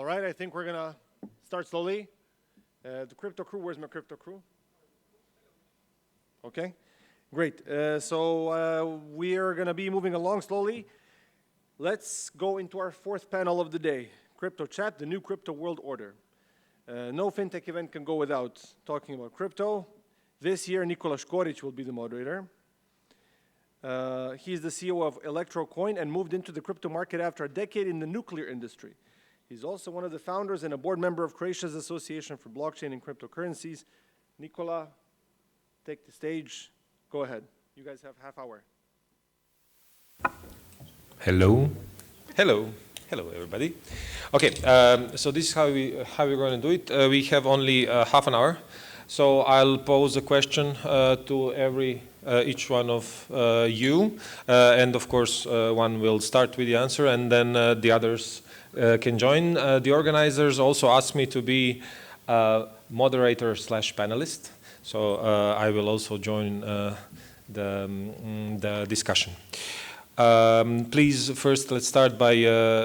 right, I think we're going to start slowly. The crypto crew, where's my crypto crew? Okay, great. So we are going to be moving along slowly. Let's go into our fourth panel of the day, Crypto Chat, the new crypto world order. No fintech event can go without talking about crypto. This year, Nikola Škorić will be the moderator. He's the CEO of Electrocoin and moved into the crypto market after a decade in the nuclear industry. He's also one of the founders and a board member of Croatia's Association for Blockchain and Cryptocurrencies. Nikola, take the stage. Go ahead. You guys have half hour. Hello. Hello. Hello, everybody. Okay, so this is how we're going to do it. We have only half an hour. So I'll pose a question to each one of you. And of course, one will start with the answer, and then the others can join. The organizers also asked me to be moderator / panelist. So I will also join the discussion. Please, first, let's start by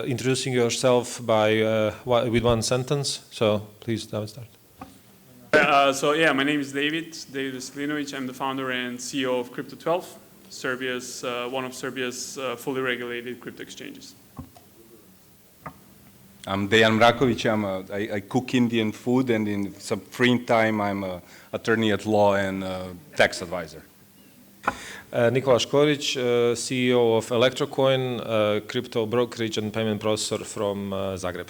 introducing yourself with one sentence. So please, start. My name is David Veselinović. I'm the founder and CEO of Crypto.12, one of Serbia's fully regulated crypto exchanges. I'm Dejan Mraković. I cook Indian food, and in some free time, I'm an attorney at law and tax advisor. Nikola Škorić, CEO of Electrocoin, crypto brokerage and payment processor from Zagreb.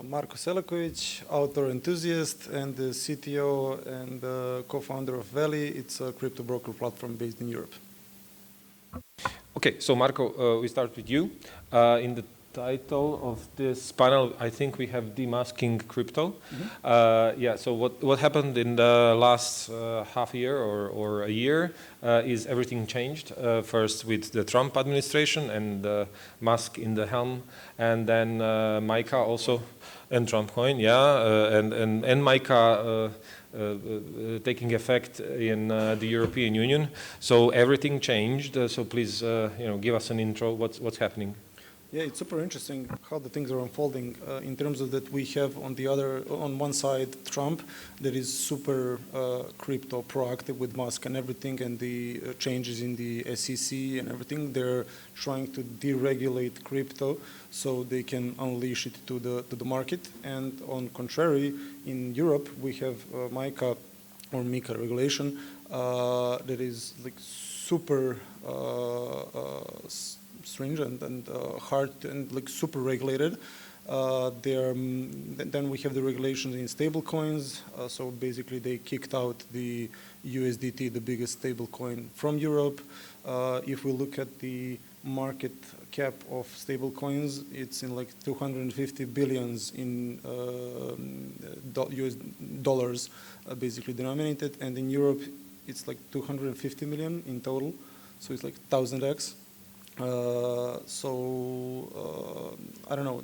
Marko Selaković, outdoor enthusiast and the CTO and co-founder of Veli. It's a crypto broker platform based in Europe. Okay, so Marko, we start with you. In the title of this panel, I think we have DeMUsking Crypto. Mm-hmm. So what happened in the last half year or a year is everything changed. First with the Trump administration and Musk in the helm, and then MiCA also, and Trump coin, and MiCA taking effect in the European Union. So everything changed. So please, give us an intro. What's happening? Yeah, it's super interesting how the things are unfolding in terms of that we have on one side Trump that is super crypto proactive with Musk and everything, and the changes in the SEC and everything. They're trying to deregulate crypto so they can unleash it to the market. And on contrary, in Europe we have MiCA or MiCA regulation that is like super stringent and hard and like super regulated. Then we have the regulations in stable coins. So basically they kicked out the USDT, the biggest stable coin from Europe. If we look at the market cap of stable coins, it's in like 250 billions in US dollars basically denominated. And in Europe, it's like 250 million in total. So it's like 1000x. I don't know,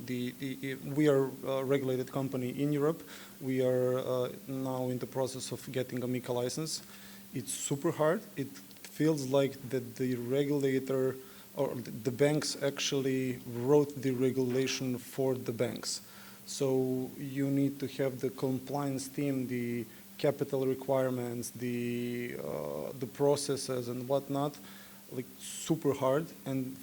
we are a regulated company in Europe. We are now in the process of getting a MiCA license. It's super hard. It feels like that the regulator or the banks actually wrote the regulation for the banks. So you need to have the compliance team, the capital requirements, the processes and whatnot, like super hard, and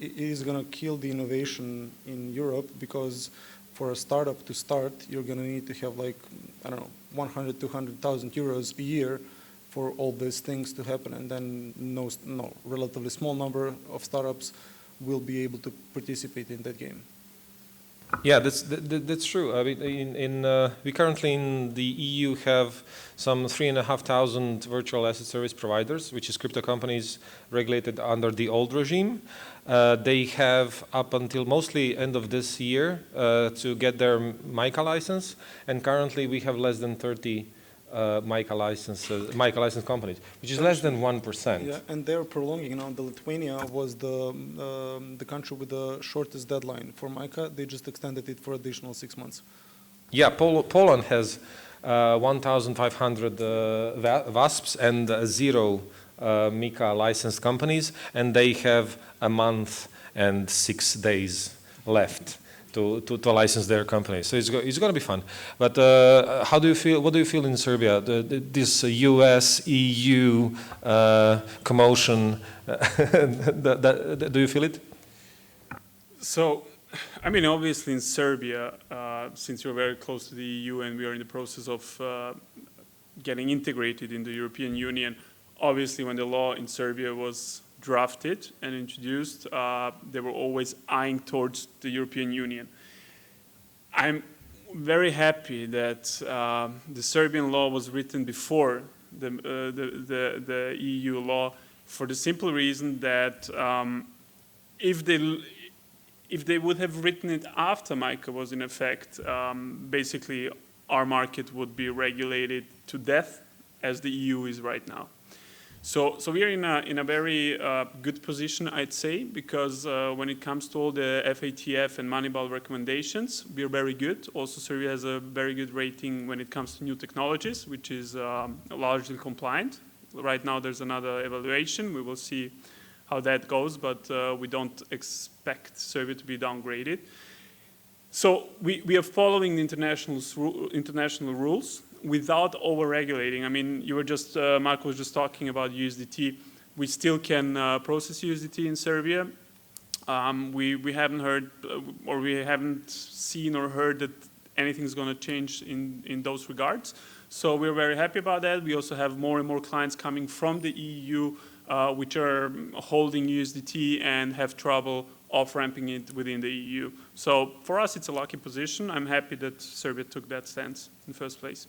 it is gonna kill the innovation in Europe, because for a startup to start, you're gonna need to have like, I don't know, 100, 200,000 euros a year for all these things to happen, and then no, relatively small number of startups will be able to participate in that game. Yeah, that's true. I mean, we currently in the EU have some 3,500 virtual asset service providers, which is crypto companies regulated under the old regime. They have up until mostly end of this year to get their MiCA license, and currently we have less than 30 MiCA license companies, which is less than 1%. Yeah, and they're prolonging. The Lithuania was the country with the shortest deadline for MiCA. They just extended it for additional 6 months. Yeah, Poland has 1,500 VASPs and 0 MiCA licensed companies, and they have a month and 6 days left to license their company. So it's going to be fun. But how do you feel? What do you feel in Serbia? This US EU commotion. Do you feel it? So, I mean, obviously in Serbia, since we're very close to the EU and we are in the process of getting integrated in the European Union, obviously when the law in Serbia was drafted and introduced, they were always eyeing towards the European Union. I'm very happy that the Serbian law was written before the EU law, for the simple reason that if they would have written it after MiCA was in effect, basically our market would be regulated to death as the EU is right now. So we are in a very good position, I'd say, because when it comes to all the FATF and Moneyball recommendations, we are very good. Also, Serbia has a very good rating when it comes to new technologies, which is largely compliant. Right now, there's another evaluation. We will see how that goes, but we don't expect Serbia to be downgraded. So we are following the international rules without over-regulating. I mean, you were just, Marko was just talking about USDT. We still can process USDT in Serbia. We haven't heard, or we haven't seen or heard that anything's going to change in those regards. So we're very happy about that. We also have more and more clients coming from the EU which are holding USDT and have trouble off-ramping it within the EU. So for us, it's a lucky position. I'm happy that Serbia took that stance in the first place.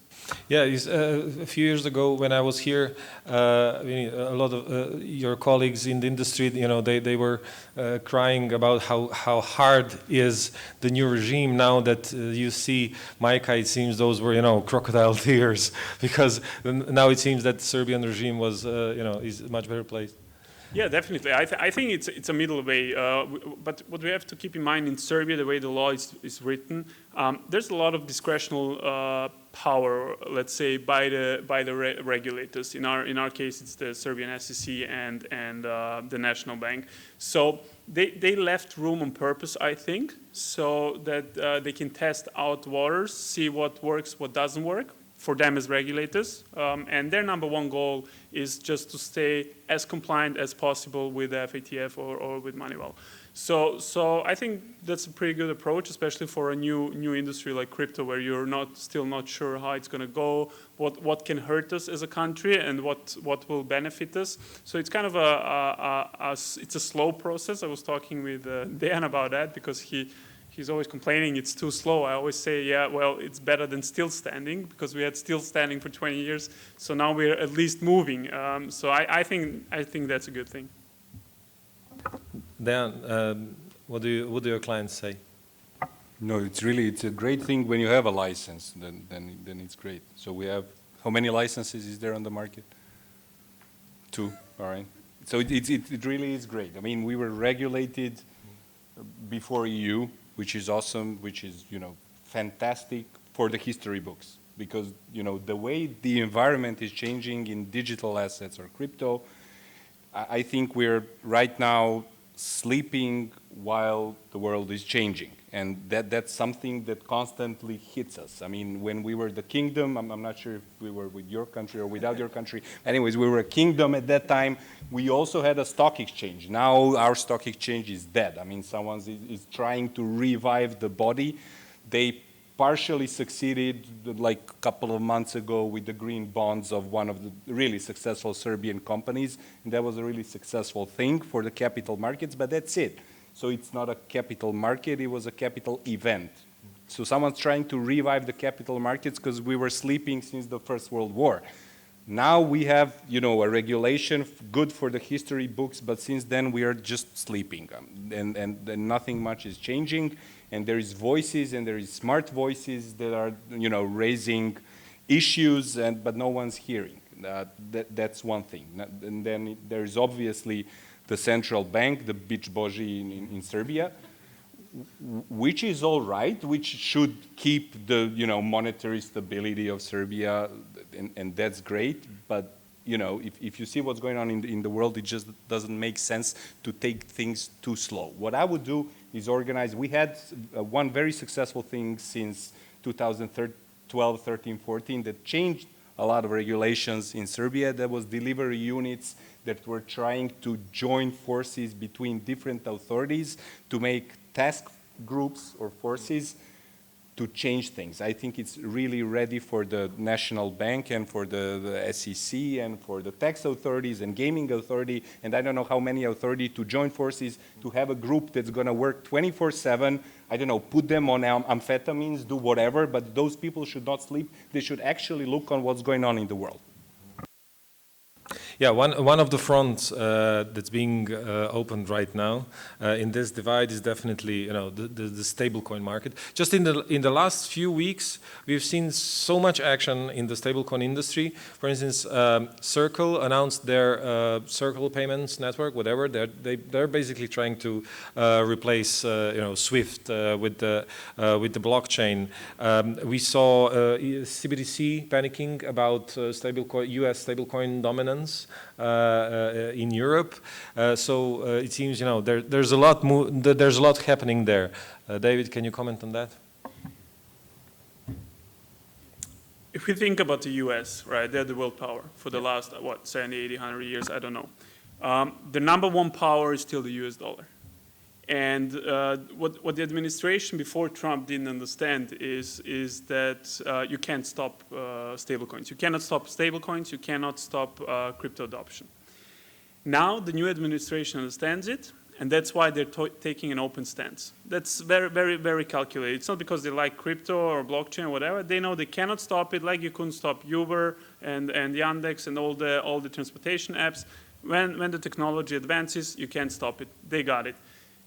Yeah, a few years ago when I was here, a lot of your colleagues in the industry, they were crying about how hard is the new regime now that you see MiCA. It seems those were crocodile tears, because now it seems that the Serbian regime was is a much better placed. Yeah, definitely. I think it's a middle way. But what we have to keep in mind in Serbia, the way the law is written, there's a lot of discretional power, let's say, by the regulators. In our case, it's the Serbian SEC and the National Bank. So they left room on purpose, I think, so that they can test out waters, see what works, what doesn't work for them as regulators. And their number one goal is just to stay as compliant as possible with FATF or with Moneyball. So I think that's a pretty good approach, especially for a new industry like crypto, where you're still not sure how it's going to go, what can hurt us as a country, and what will benefit us. So it's kind of it's a slow process. I was talking with Dan about that, because he's always complaining it's too slow. I always say, yeah, well, it's better than still standing, because we had still standing for 20 years. So now we're at least moving. So I think that's a good thing. Dan, what do your clients say? No, it's a great thing when you have a license. Then it's great. So we have, how many licenses is there on the market? 2. All right. So it really is great. I mean, we were regulated before EU, which is awesome, which is fantastic for the history books, because the way the environment is changing in digital assets or crypto, I think we're right now sleeping while the world is changing, and that's something that constantly hits us. I mean, when we were the kingdom, I'm not sure if we were with your country or without your country. Anyways, we were a kingdom at that time. We also had a stock exchange. Now our stock exchange is dead. I mean, someone is trying to revive the body. They partially succeeded like a couple of months ago with the green bonds of one of the really successful Serbian companies. And that was a really successful thing for the capital markets, but that's it. So it's not a capital market, it was a capital event. So someone's trying to revive the capital markets because we were sleeping since the First World War. Now we have, a regulation good for the history books, but since then we are just sleeping, and nothing much is changing. And there is voices, and there is smart voices that are, raising issues, but no one's hearing. That's one thing. And then there is obviously the central bank, the Bić Božji in Serbia, which is all right, which should keep the monetary stability of Serbia, and that's great. But you know, if you see what's going on in the world, it just doesn't make sense to take things too slow. What I would do is organize. We had one very successful thing since 2012, 13, 14 that changed a lot of regulations in Serbia. That was delivery units that were trying to join forces between different authorities to make task groups or forces to change things. I think it's really ready for the National Bank and for the SEC and for the tax authorities and gaming authority, and I don't know how many authorities to join forces to have a group that's going to work 24/7. I don't know, put them on amphetamines, do whatever, but those people should not sleep. They should actually look on what's going on in the world. Yeah, one of the fronts that's being opened right now in this divide is definitely, you know, the stablecoin market. Just in the last few weeks, we've seen so much action in the stablecoin industry. For instance, Circle announced their Circle payments network, whatever. They're basically trying to replace, you know, SWIFT with the blockchain. We saw CBDC panicking about U.S. stablecoin dominance in Europe. So it seems, you know, there's a lot happening there. David, can you comment on that? If we think about the US, right, they're the world power for the last, what, 70, 80, 100 years, I don't know. The number one power is still the US dollar. And what the administration before Trump didn't understand is that you can't stop stablecoins. You cannot stop stablecoins. You cannot stop crypto adoption. Now the new administration understands it, and that's why they're taking an open stance. That's very, very, very calculated. It's not because they like crypto or blockchain or whatever. They know they cannot stop it, like you couldn't stop Uber and Yandex and all the transportation apps. When the technology advances, you can't stop it. They got it.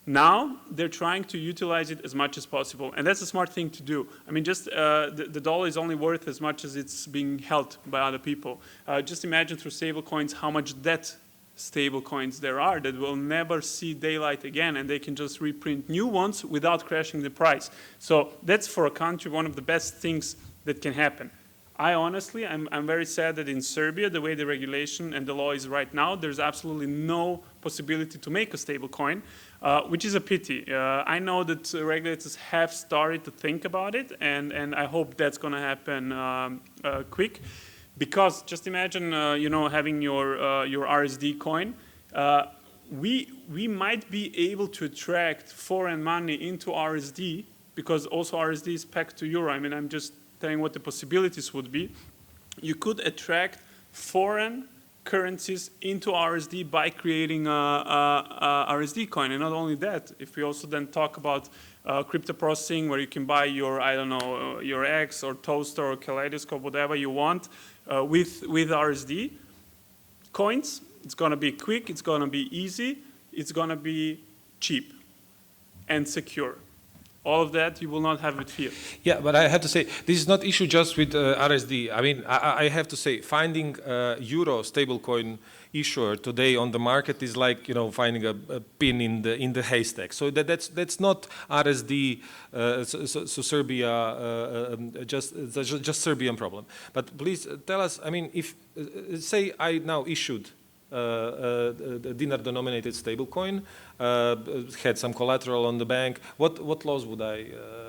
Now they're trying to utilize it as much as possible, and that's a smart thing to do. I mean, just the dollar is only worth as much as it's being held by other people. Just imagine through stable coins how much debt stable coins there are that will never see daylight again, and they can just reprint new ones without crashing the price. So that's for a country one of the best things that can happen. I'm very sad that in Serbia, the way the regulation and the law is right now, there's absolutely no possibility to make a stable coin, which is a pity. I know that regulators have started to think about it, and I hope that's going to happen quick. Because just imagine, you know, having your RSD coin. We might be able to attract foreign money into RSD because also RSD is pegged to euro. I mean, I'm just telling what the possibilities would be. You could attract foreign currencies into RSD by creating a RSD coin. And not only that, if we also then talk about crypto processing where you can buy your, I don't know, your eggs or toaster or kaleidoscope, whatever you want, with RSD coins, it's going to be quick, it's going to be easy, it's going to be cheap and secure. All of that you will not have with fiat. Yeah, but I have to say, this is not issue just with RSD. I mean, I have to say, finding euro stablecoin issuer today on the market is like, you know, finding a pin in the haystack. So that's not RSD, so Serbia, just Serbian problem. But please tell us, I mean, if say I now issued a dinar-denominated stablecoin, had some collateral on the bank, what laws would I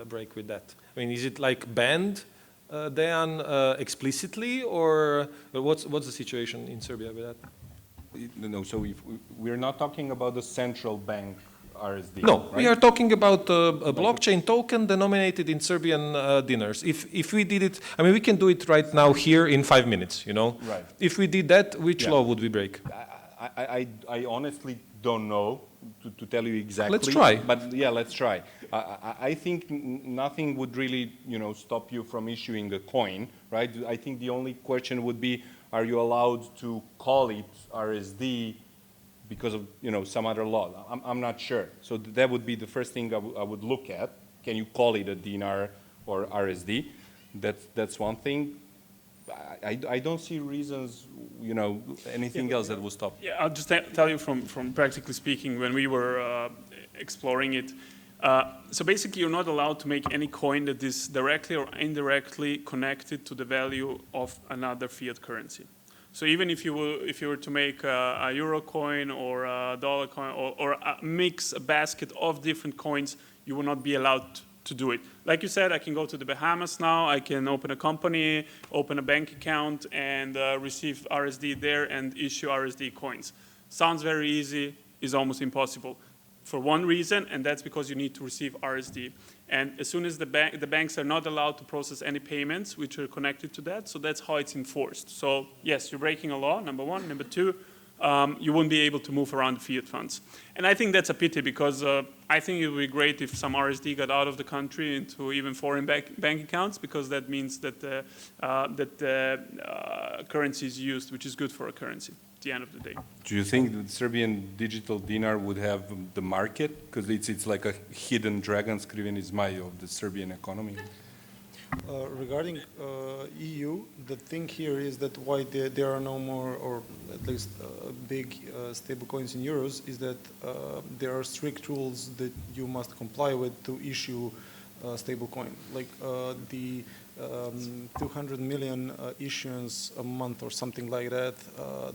break with that? I mean, is it like banned then explicitly, or what's the situation in Serbia with that? No, so we're not talking about the central bank RSD. No, right? we are talking about a blockchain token denominated in Serbian dinars. If we did it, I mean, we can do it right now here in 5 minutes, you know? Right. If we did that, which law would we break? I honestly don't know to tell you exactly. Let's try. But yeah, let's try. I think nothing would really, you know, stop you from issuing a coin, right? I think the only question would be, are you allowed to call it RSD because of, you know, some other law? I'm not sure. So that would be the first thing I would look at. Can you call it a dinar or RSD? That's one thing. I don't see reasons, you know, anything else that will stop. Yeah, I'll just tell you from practically speaking, when we were exploring it. So basically, you're not allowed to make any coin that is directly or indirectly connected to the value of another fiat currency. So even if you were to make a euro coin or a dollar coin or mix a basket of different coins, you will not be allowed to do it. Like you said, I can go to the Bahamas now, I can open a company, open a bank account, and receive RSD there and issue RSD coins. Sounds very easy, is almost impossible. For one reason, and that's because you need to receive RSD. And as soon as the banks are not allowed to process any payments which are connected to that, so that's how it's enforced. So yes, you're breaking a law, number one. Number two, you won't be able to move around the fiat funds. And I think that's a pity because I think it would be great if some RSD got out of the country into even foreign bank accounts, because that means that the currency is used, which is good for a currency at the end of the day. Do you think the Serbian digital dinar would have the market? Because it's like a hidden dragon skriveni zmaj of the Serbian economy. Regarding EU, the thing here is that why there are no more, or at least big stable coins in euros, is that there are strict rules that you must comply with to issue stable coin. Like the 200 million issuance a month or something like that,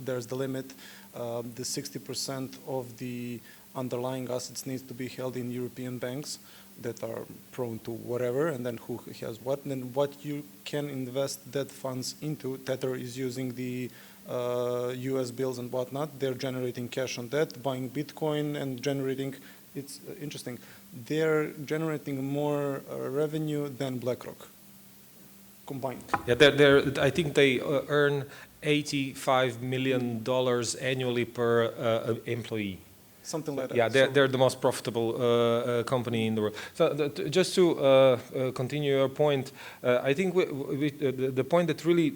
there's the limit. The 60% of the underlying assets needs to be held in European banks that are prone to whatever, and then who has what, and then what you can invest that funds into. Tether is using the US bills and whatnot. They're generating cash on that, buying Bitcoin and generating, it's interesting, they're generating more revenue than BlackRock combined. Yeah, I think they earn $85 million annually per employee. Something like that. Yeah, they're the most profitable company in the world. So just to continue your point, I think the point that really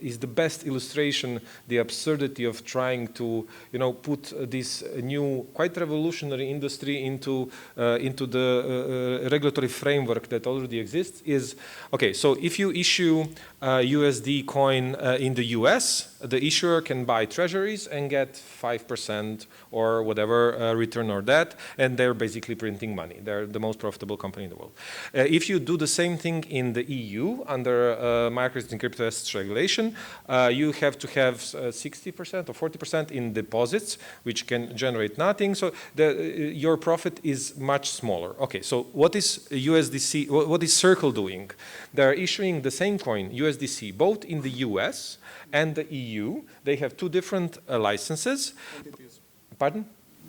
is the best illustration, the absurdity of trying to, put this new, quite revolutionary industry into the regulatory framework that already exists is, okay, so if you issue USD coin in the US, the issuer can buy treasuries and get 5% or whatever return or that, and they're basically printing money. They're the most profitable company in the world. If you do the same thing in the EU under microcredit and crypto assets regulation, you have to have 60% or 40% in deposits, which can generate nothing. So your profit is much smaller. Okay, so what is USDC? What is Circle doing? They're issuing the same coin, USDC, both in the US and the EU. They have two different licenses. Entities. Pardon?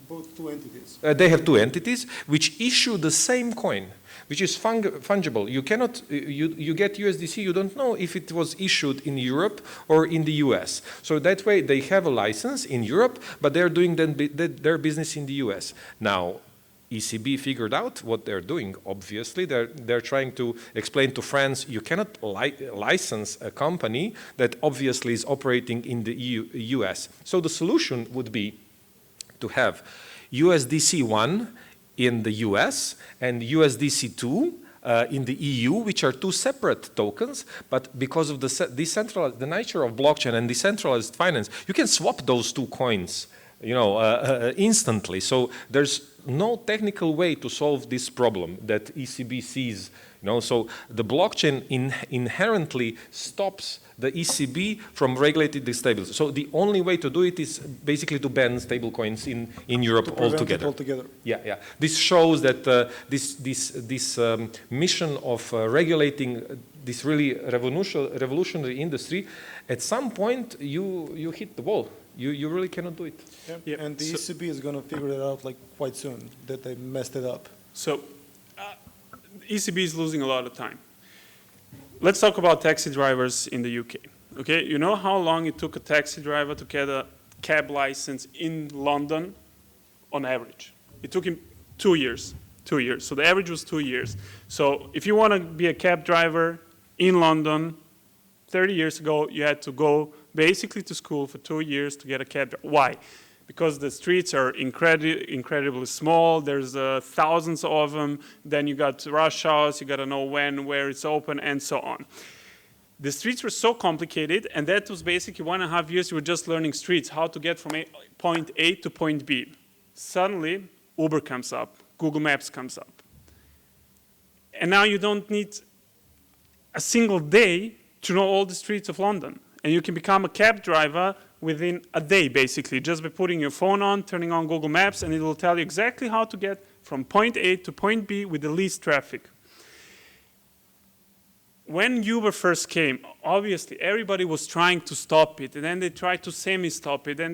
Both two entities. They have two entities which issue the same coin, which is fungible. You cannot, you get USDC, you don't know if it was issued in Europe or in the US. So that way they have a license in Europe, but they're doing their business in the US. Now, ECB figured out what they're doing, obviously. They're trying to explain to France, you cannot license a company that obviously is operating in the US. So the solution would be to have USDC1 in the US and USDC2 in the EU, which are two separate tokens, but because of the nature of blockchain and decentralized finance, you can swap those two coins, instantly. So there's no technical way to solve this problem that ECB sees. So the blockchain inherently stops the ECB from regulating the stables. So the only way to do it is basically to ban stablecoins in Europe altogether. Yeah. This shows that this mission of regulating this really revolutionary industry, at some point you hit the wall. You really cannot do it. Yeah. And the ECB is going to figure it out quite soon, that they messed it up. So ECB is losing a lot of time. Let's talk about taxi drivers in the UK. Okay, you know how long it took a taxi driver to get a cab license in London on average? It took him 2 years. 2 years. So the average was 2 years. So if you want to be a cab driver in London, 30 years ago, you had to go basically to school for 2 years to get a cab driver. Why? Because the streets are incredibly small, there's thousands of them, then you got rush hours, you got to know when, where it's open, and so on. The streets were so complicated, and that was basically 1.5 years you were just learning streets, how to get from point A to point B. Suddenly, Uber comes up, Google Maps comes up. And now you don't need a single day to know all the streets of London. And you can become a cab driver within a day, basically, just by putting your phone on, turning on Google Maps, and it will tell you exactly how to get from point A to point B with the least traffic. When Uber first came, obviously everybody was trying to stop it, and then they tried to semi-stop it, and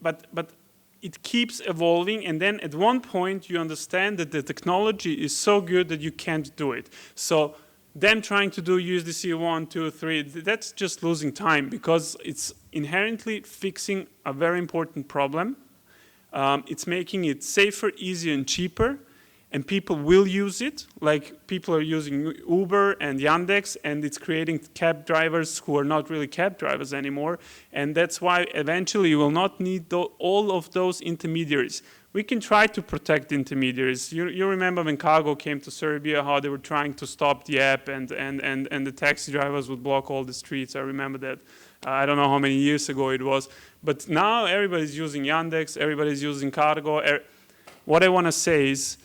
but it keeps evolving, and then at one point you understand that the technology is so good that you can't do it. So them trying to do USDC 1, 2, 3, that's just losing time, because it's inherently fixing a very important problem. It's making it safer, easier, and cheaper, and people will use it. Like, people are using Uber and Yandex, and it's creating cab drivers who are not really cab drivers anymore. And that's why eventually you will not need all of those intermediaries. We can try to protect intermediaries. You remember when Cargo came to Serbia, how they were trying to stop the app, and the taxi drivers would block all the streets. I remember that. I don't know how many years ago it was. But now everybody's using Yandex, everybody's using Cargo. What I want to say is,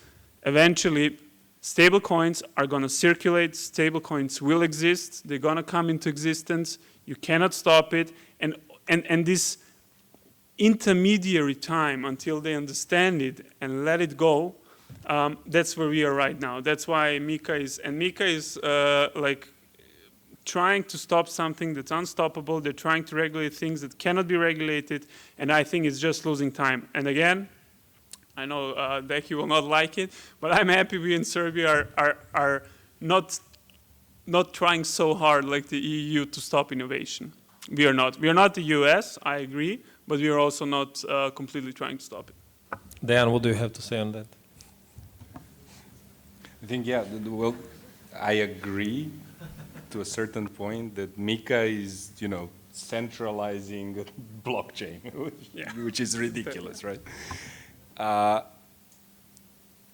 eventually, stablecoins are going to circulate. Stablecoins will exist. They're going to come into existence. You cannot stop it. And this intermediary time until they understand it and let it go, that's where we are right now. That's why MiCA is like trying to stop something that's unstoppable. They're trying to regulate things that cannot be regulated, and I think it's just losing time. And again, I know Deki will not like it, but I'm happy we in Serbia are not trying so hard like the EU to stop innovation. We are not. We are not the US, I agree, but we are also not completely trying to stop it. Dan, what do you have to say on that? I think, yeah, well, I agree to a certain point that MiCA is, centralizing blockchain, which is ridiculous, right?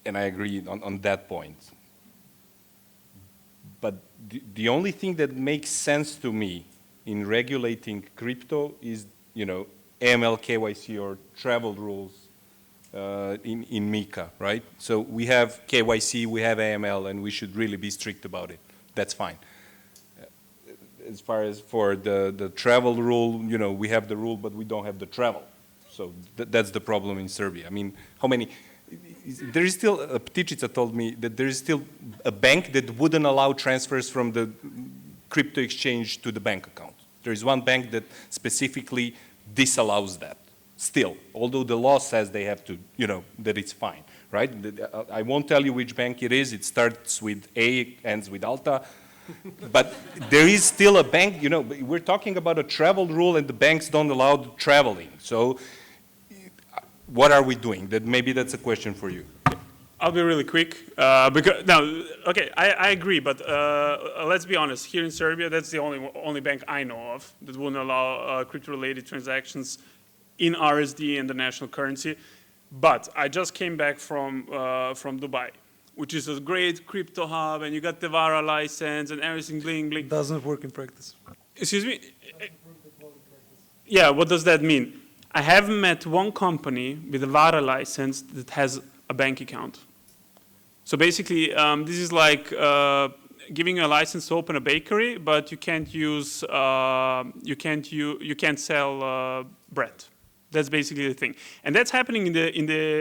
And I agree on that point. But the only thing that makes sense to me in regulating crypto is, AML, KYC, or travel rules in MiCA, right? So we have KYC, we have AML, and we should really be strict about it. That's fine. As far as for the travel rule, we have the rule, but we don't have the travel. So that's the problem in Serbia. I mean, how many? There is still, Ptičica told me that there is still a bank that wouldn't allow transfers from the crypto exchange to the bank account. There is one bank that specifically disallows that still, although the law says they have to, that it's fine, right? I won't tell you which bank it is. It starts with A, ends with Alta. But there is still a bank, we're talking about a travel rule, and the banks don't allow traveling. So what are we doing? Maybe that's a question for you. I'll be really quick. I agree, but let's be honest. Here in Serbia, that's the only bank I know of that wouldn't allow crypto-related transactions in RSD and the national currency. But I just came back from Dubai, which is a great crypto hub, and you got the VARA license and everything bling bling. Doesn't work in practice. Excuse me? Yeah, what does that mean? I haven't met one company with a VARA license that has a bank account. So basically, this is like giving you a license to open a bakery, but you can't use, you can't sell bread. That's basically the thing. And that's happening in the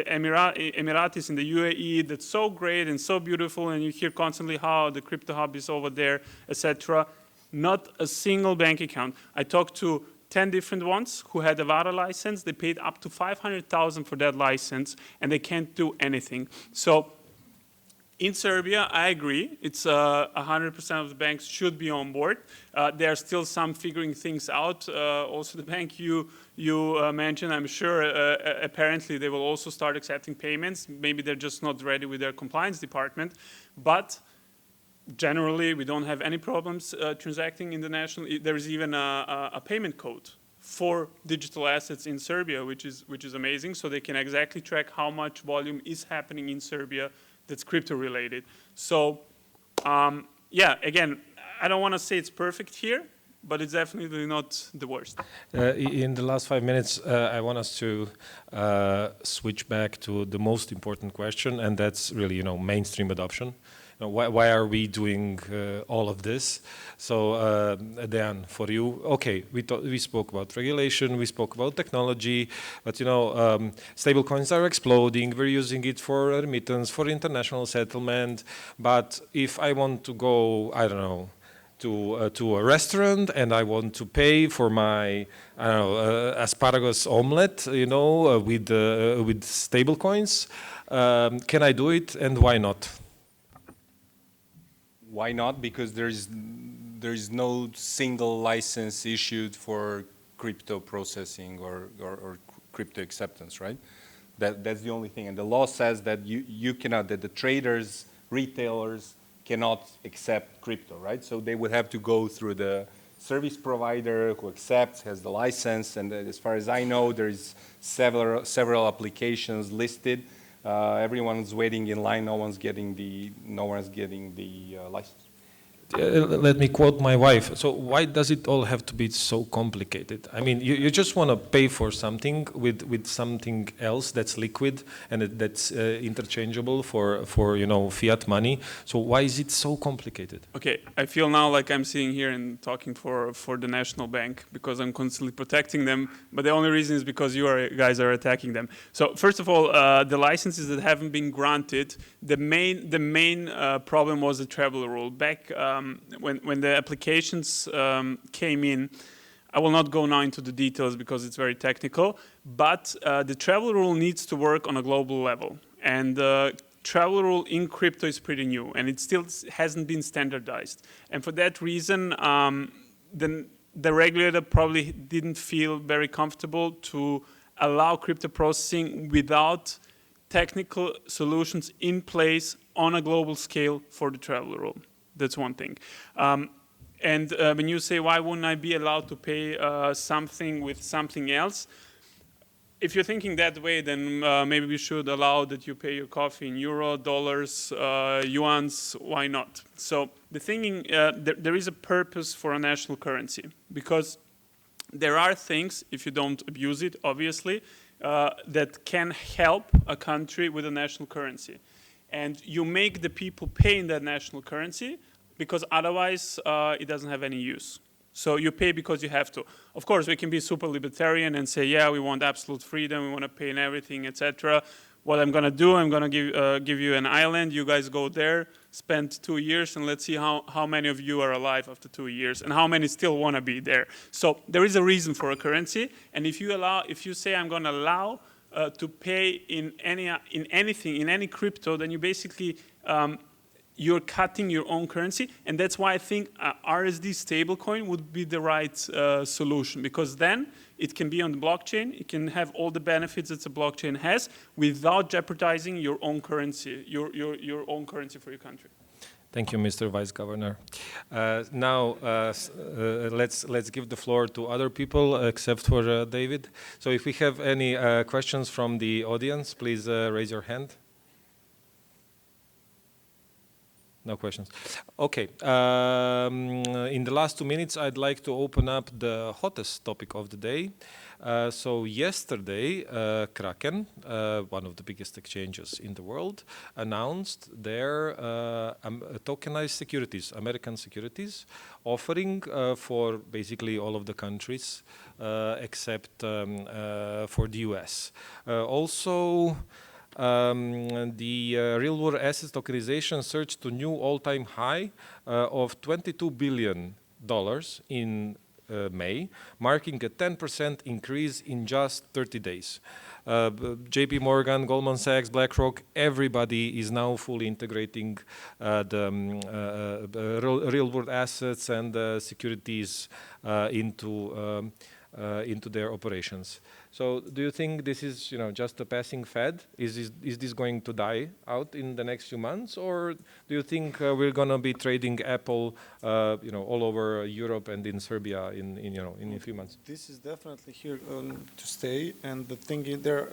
Emiratis, in the UAE. That's so great and so beautiful, and you hear constantly how the crypto hub is over there, etc. Not a single bank account. I talked to 10 different ones who had a VARA license. They paid up to 500,000 for that license, and they can't do anything. So in Serbia, I agree. It's 100% of the banks should be on board. There are still some figuring things out. Also, the bank you mentioned, I'm sure, apparently they will also start accepting payments. Maybe they're just not ready with their compliance department. But generally, we don't have any problems transacting internationally. There is even a payment code for digital assets in Serbia, which is amazing. So they can exactly track how much volume is happening in Serbia that's crypto related. So yeah, again, I don't want to say it's perfect here, but it's definitely not the worst. In the last 5 minutes, I want us to switch back to the most important question, and that's really, mainstream adoption. why are we doing all of this? So Dan, for you, okay, we spoke about regulation, we spoke about technology, but stable coins are exploding. We're using it for remittance, for international settlement. But if I want to go, I don't know, to a restaurant and I want to pay for my asparagus omelette, with stable coins, can I do it, and why not? Why not? Because there is no single license issued for crypto processing or crypto acceptance, right? That's the only thing. And the law says that you cannot, that the traders, retailers cannot accept crypto, right? So they would have to go through the service provider who accepts, has the license, and as far as I know, there is several applications listed. Everyone's waiting in line. No one's getting the license. Let me quote my wife. So why does it all have to be so complicated? I mean, you just want to pay for something with something else that's liquid and that's interchangeable for fiat money. So why is it so complicated? Okay, I feel now like I'm sitting here and talking for the national bank because I'm constantly protecting them. But the only reason is because you guys are attacking them. So first of all, the licenses that haven't been granted, the main problem was the travel rule. Back when the applications came in, I will not go now into the details because it's very technical, but the travel rule needs to work on a global level. And travel rule in crypto is pretty new, and it still hasn't been standardized. And for that reason, the regulator probably didn't feel very comfortable to allow crypto processing without technical solutions in place on a global scale for the travel rule. That's one thing. And when you say, why wouldn't I be allowed to pay something with something else? If you're thinking that way, then maybe we should allow that you pay your coffee in euro, dollars, yuans. Why not? So the thing, there is a purpose for a national currency, because there are things, if you don't abuse it, obviously, that can help a country with a national currency. And you make the people pay in that national currency because otherwise it doesn't have any use. So you pay because you have to. Of course, we can be super libertarian and say, yeah, we want absolute freedom, we want to pay in everything, etc. What I'm going to do, I'm going to give you an island. You guys go there, spend 2 years, and let's see how many of you are alive after 2 years and how many still want to be there. So there is a reason for a currency. And if you say I'm going to allow to pay in anything, in any crypto, then you basically, you're cutting your own currency. And that's why I think RSD stablecoin would be the right solution, because then it can be on the blockchain, it can have all the benefits that the blockchain has without jeopardizing your own currency, your own currency for your country. Thank you, Mr. Vice Governor. Now, let's give the floor to other people, except for David. So if we have any questions from the audience, please raise your hand. No questions. Okay. In the last 2 minutes, I'd like to open up the hottest topic of the day. So yesterday, Kraken, one of the biggest exchanges in the world, announced their tokenized securities, American securities, offering for basically all of the countries except for the US. Also, the real-world assets tokenization surged to new all-time high of $22 billion in May, marking a 10% increase in just 30 days. JP Morgan, Goldman Sachs, BlackRock, everybody is now fully integrating the real-world assets and securities into their operations. So do you think this is, just a passing fad? Is this going to die out in the next few months, or do you think we're going to be trading Apple, all over Europe and in Serbia in a few months? This is definitely here to stay, and the thing is there,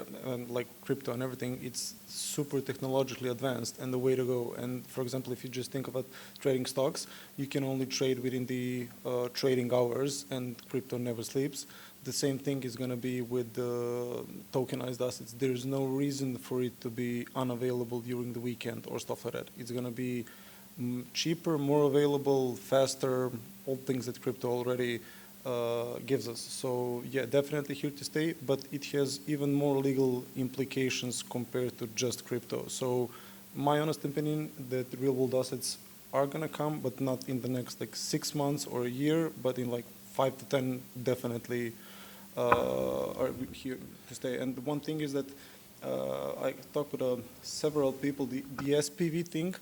like crypto and everything, it's super technologically advanced and the way to go. And for example, if you just think about trading stocks, you can only trade within the trading hours, and crypto never sleeps. The same thing is going to be with the tokenized assets. There's no reason for it to be unavailable during the weekend or stuff like that. It's going to be cheaper, more available, faster, all things that crypto already gives us. So yeah, definitely here to stay, but it has even more legal implications compared to just crypto. So my honest opinion that real world assets are gonna come, but not in the next like 6 months or a year, but in like 5 to 10 definitely are here to stay. And one thing is that I talked with several people, the SPV thing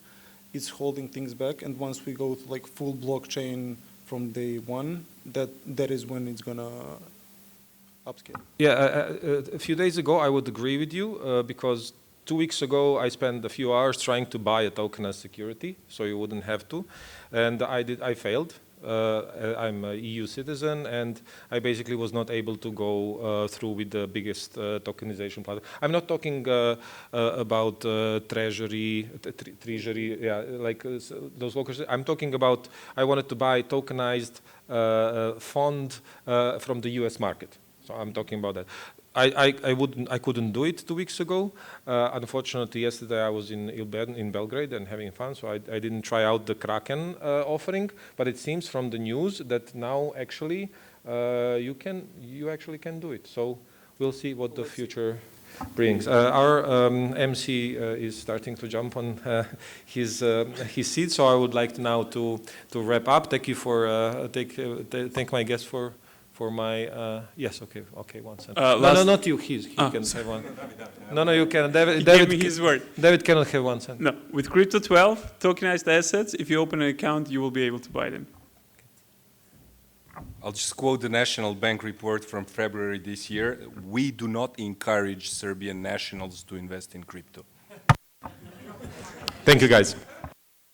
is holding things back, and once we go to like full blockchain from day one, that is when it's gonna upscale. Yeah, a few days ago I would agree with you because 2 weeks ago I spent a few hours trying to buy a tokenized security, so you wouldn't have to, and I failed. I'm a EU citizen, and I basically was not able to go through with the biggest tokenization platform. I'm not talking about treasury, yeah, like those locals. I'm talking about I wanted to buy tokenized fund from the US market. So I'm talking about that. I couldn't do it 2 weeks ago. Unfortunately, yesterday I was in Belgrade and having fun, so I didn't try out the Kraken offering. But it seems from the news that now actually you actually can do it. So we'll see what the future brings. Our MC is starting to jump on his seat, so I would like now to wrap up. Thank you for thank my guest for my, yes, okay, 1 second. No, not you, he can have one. No, you can. David gave me his word. David cannot have 1 cent. No, with Crypto 12, tokenized assets, if you open an account, you will be able to buy them. I'll just quote the National Bank report from February this year. We do not encourage Serbian nationals to invest in crypto. Thank you, guys.